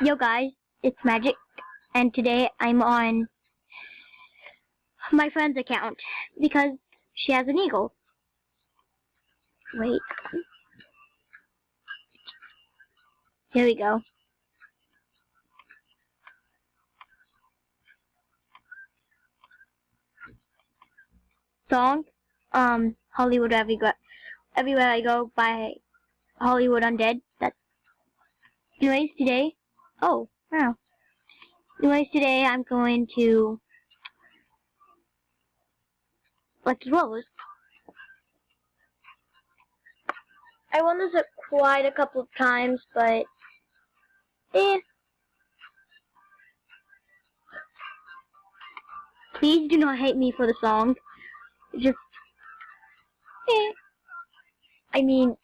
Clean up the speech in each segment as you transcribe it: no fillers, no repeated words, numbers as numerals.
Yo guys, it's Magic, and today I'm on my friend's account because she has an eagle. Wait. Here we go. Song, Hollywood Everywhere I Go by Hollywood Undead. Anyways, today, oh, wow. Anyways, today I'm going to Lucky Rolls. I won this quite a couple of times, but, Please do not hate me for the song. Just, I mean,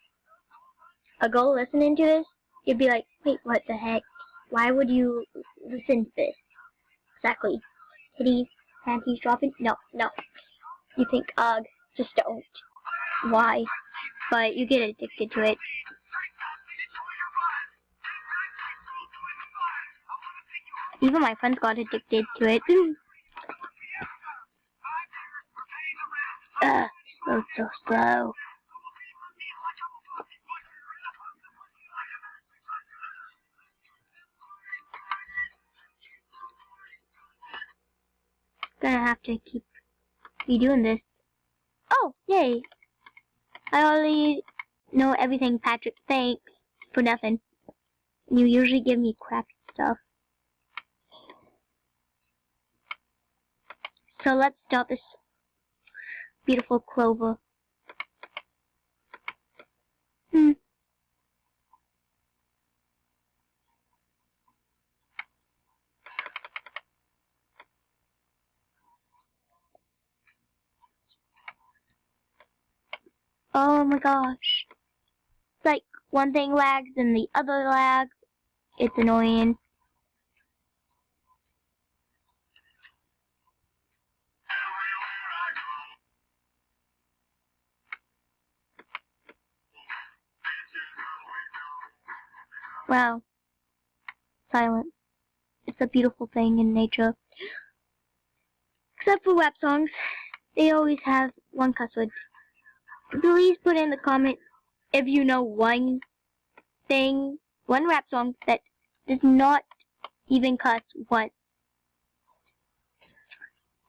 a girl listening to this, you'd be like, wait, what the heck? Why would you listen to this? Exactly. Titties, panties dropping? No. You think, ugh, just don't. Why? But you get addicted to it. Even my friends got addicted to it. Ugh, so slow. Gonna have to keep doing this. Oh, yay! I already know everything, Patrick. Thanks for nothing. You usually give me crappy stuff. So let's start this beautiful clover. Oh my gosh. It's like one thing lags and the other lags. It's annoying. Wow. Silence. It's a beautiful thing in nature. Except for rap songs. They always have one cuss word. Please put in the comment if you know one rap song that does not even cuss once.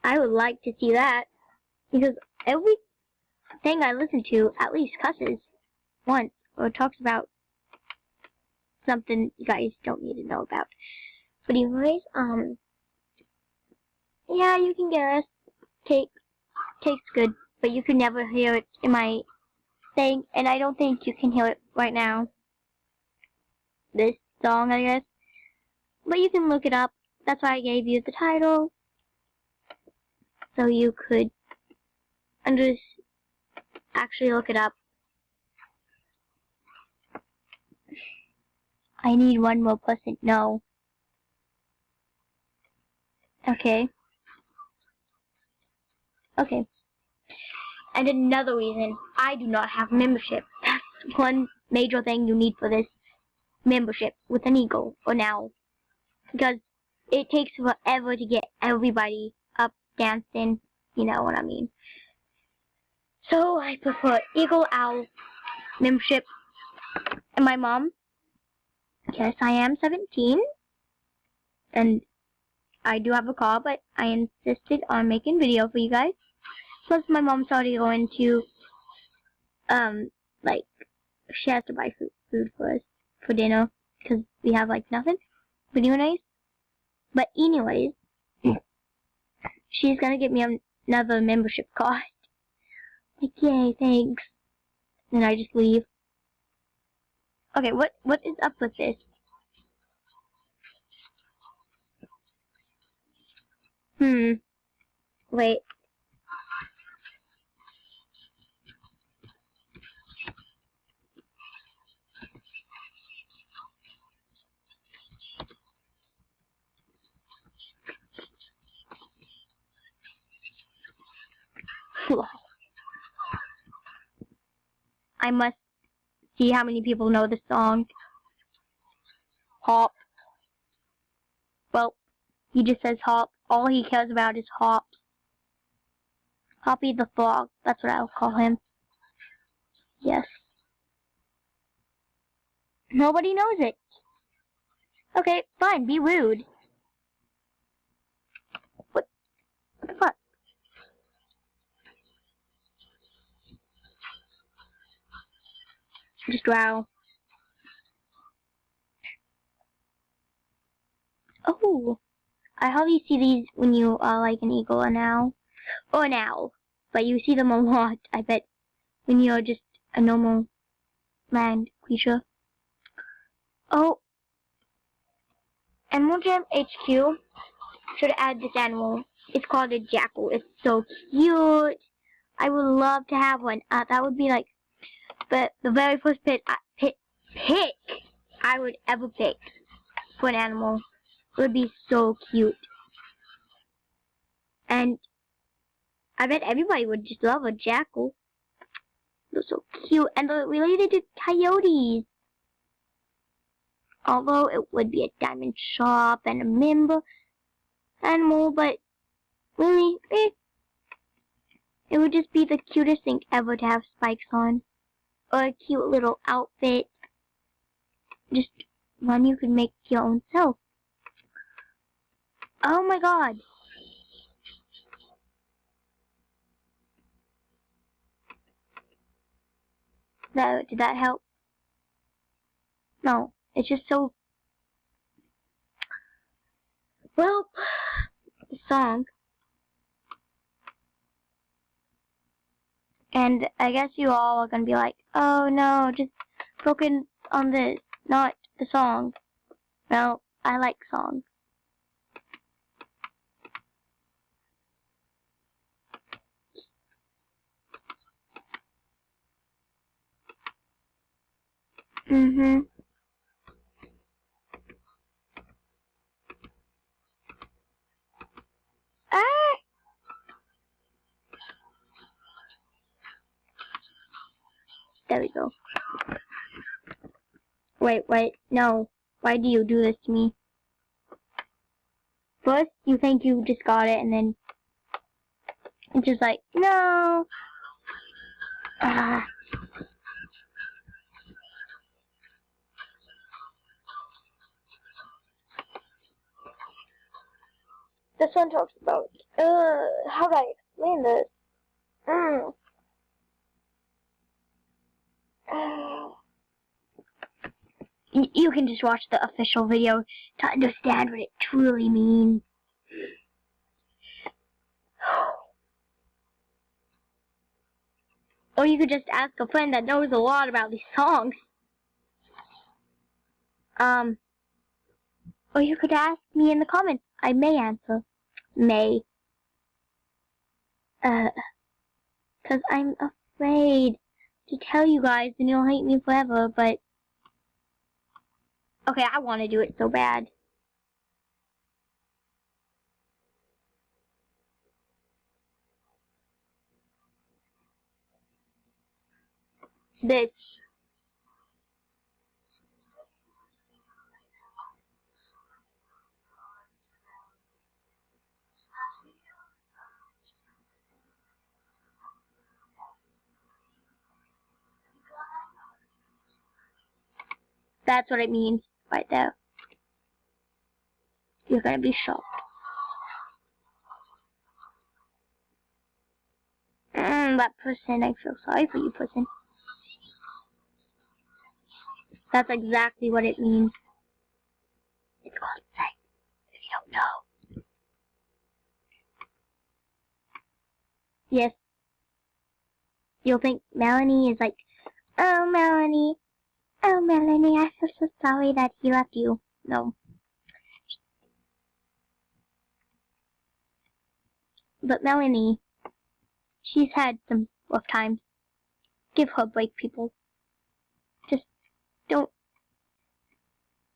I would like to see that, because everything I listen to at least cusses once, or talks about something you guys don't need to know about. But anyways, yeah, you can guess. Tastes good, but you can never hear it in my thing, and I don't think you can hear it right now. This song, I guess. But you can look it up. That's why I gave you the title. So you could actually look it up. I need one more person. No. Okay. And another reason, I do not have membership. That's one major thing you need for this membership with an eagle for now. Because it takes forever to get everybody up dancing. You know what I mean. So I prefer Eagle Owl membership. And my mom, yes, I am 17. And I do have a car, but I insisted on making video for you guys. Plus, my mom's already going to, like, she has to buy food for us for dinner, because we have, like, nothing. But anyways, she's gonna get me another membership card. Like, yay, thanks. And I just leave. Okay, what is up with this? Wait. I must see how many people know the song. Hop. He just says hop. All he cares about is hops. Hoppy the frog. That's what I'll call him. Yes. Nobody knows it. Okay, fine. Be rude. What the fuck? Just wow. Oh, I hardly see these when you are like an eagle or an owl. Or an owl. But you see them a lot, I bet, when you're just a normal land creature. Oh, Animal Jam HQ should add this animal. It's called a jackal. It's so cute. I would love to have one. That would be like the very first pick I would ever pick for an animal. It would be so cute. And I bet everybody would just love a jackal. They're so cute. And they're related to coyotes. Although it would be a diamond shop and a member animal, but really, it would just be the cutest thing ever to have spikes on. Or a cute little outfit. Just one you could make your own self. Oh my god. Did that help? No. It's just so... Well, the song. And I guess you all are gonna be like, oh no, just focus on this, not the song. Well, I like songs. Mm-hmm. Ah! There we go. Wait, no. Why do you do this to me? First, you think you just got it, and then it's just like, no. Ah. This one talks about, how do I explain this? You can just watch the official video to understand what it truly means. Or you could just ask a friend that knows a lot about these songs. Or you could ask me in the comments. I may answer. May. 'Cause I'm afraid to tell you guys and you'll hate me forever, but... Okay, I want to do it so bad. This. That's what it means right there. You're gonna be shocked. That person, I feel sorry for you, person. That's exactly what it means. It's called sex, if you don't know. Yes. You'll think Melanie is like, oh, Melanie, I feel so sorry that he left you. No. But Melanie, she's had some rough times. Give her a break, people. Just don't.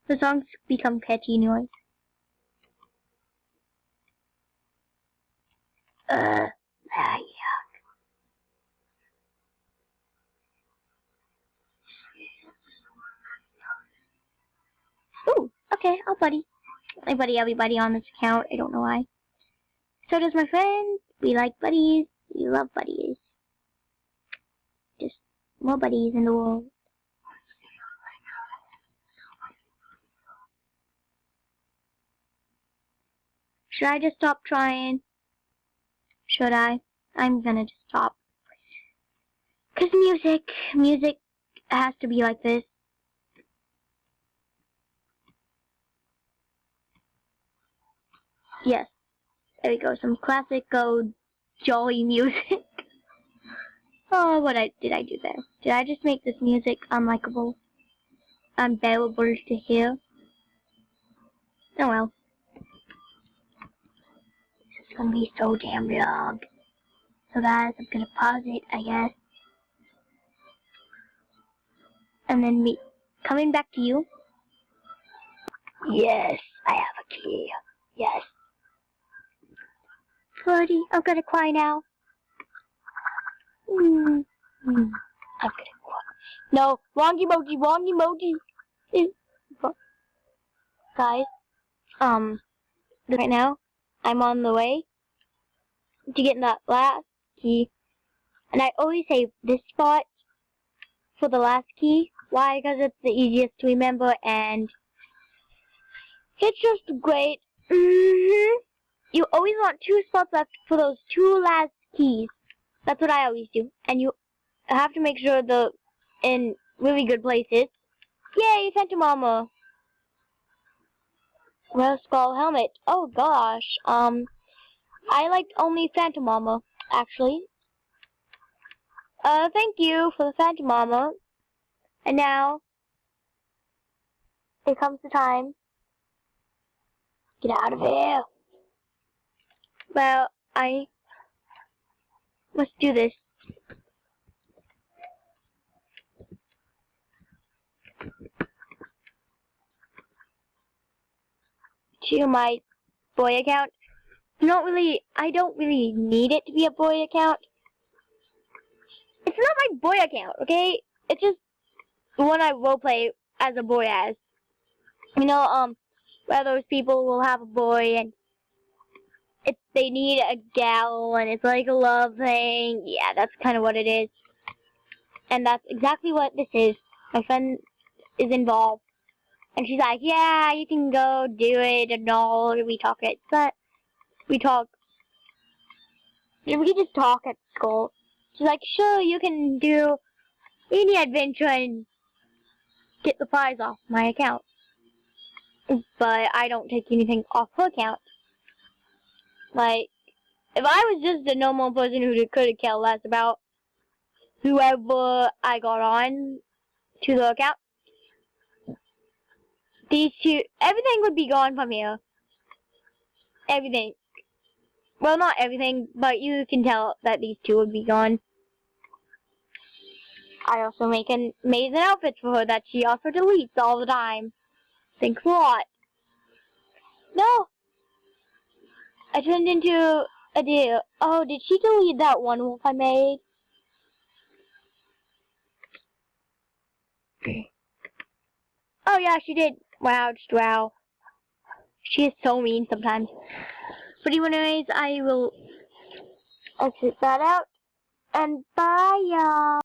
The songs become catchy anyways. Yeah. Ooh, okay, I'll buddy. I buddy everybody on this account. I don't know why. So does my friends. We like buddies. We love buddies. Just more buddies in the world. Should I just stop trying? Should I? I'm gonna just stop. 'Cause music has to be like this. Yes. There we go. Some classic old jolly music. Oh, did I do there? Did I just make this music unlikable? Unbearable to hear? Oh well. This is gonna be so damn long. So guys, I'm gonna pause it, I guess. And then me coming back to you. Yes, I have a key. Yes. Buddy, I'm gonna cry now. I'm gonna cry. No, wrong emoji, wrong emoji. Guys, right now, I'm on the way to get that last key. And I always save this spot for the last key. Why? Because it's the easiest to remember and it's just great. You always want 2 spots left for those 2 last keys. That's what I always do. And you have to make sure they're in really good places. Yay, Phantom Armor. Well, Skull Helmet. Oh gosh. I liked only Phantom Armor, actually. Thank you for the Phantom Armor. And now, here comes the time. Get out of here. Well, I must do this. To my boy account. I don't really need it to be a boy account. It's not my boy account, okay? It's just the one I roleplay as a boy as. You know, where those people will have a boy and they need a gal and it's like a love thing. Yeah, that's kind of what it is. And that's exactly what this is. My friend is involved. And she's like, yeah, you can go do it and all. We talk at set. We just talk at school. She's like, sure, you can do any adventure and get the prize off my account. But I don't take anything off her account. Like, if I was just a normal person who could care less about whoever I got on to the account, everything would be gone from here. Everything. Well, not everything, but you can tell that these 2 would be gone. I also make amazing outfits for her that she also deletes all the time. Thanks a lot. No! I turned into a deer. Oh, did she delete that one wolf I made? Oh yeah, she did. Wow, just wow. She is so mean sometimes. But anyways, I will exit that out. And bye, y'all.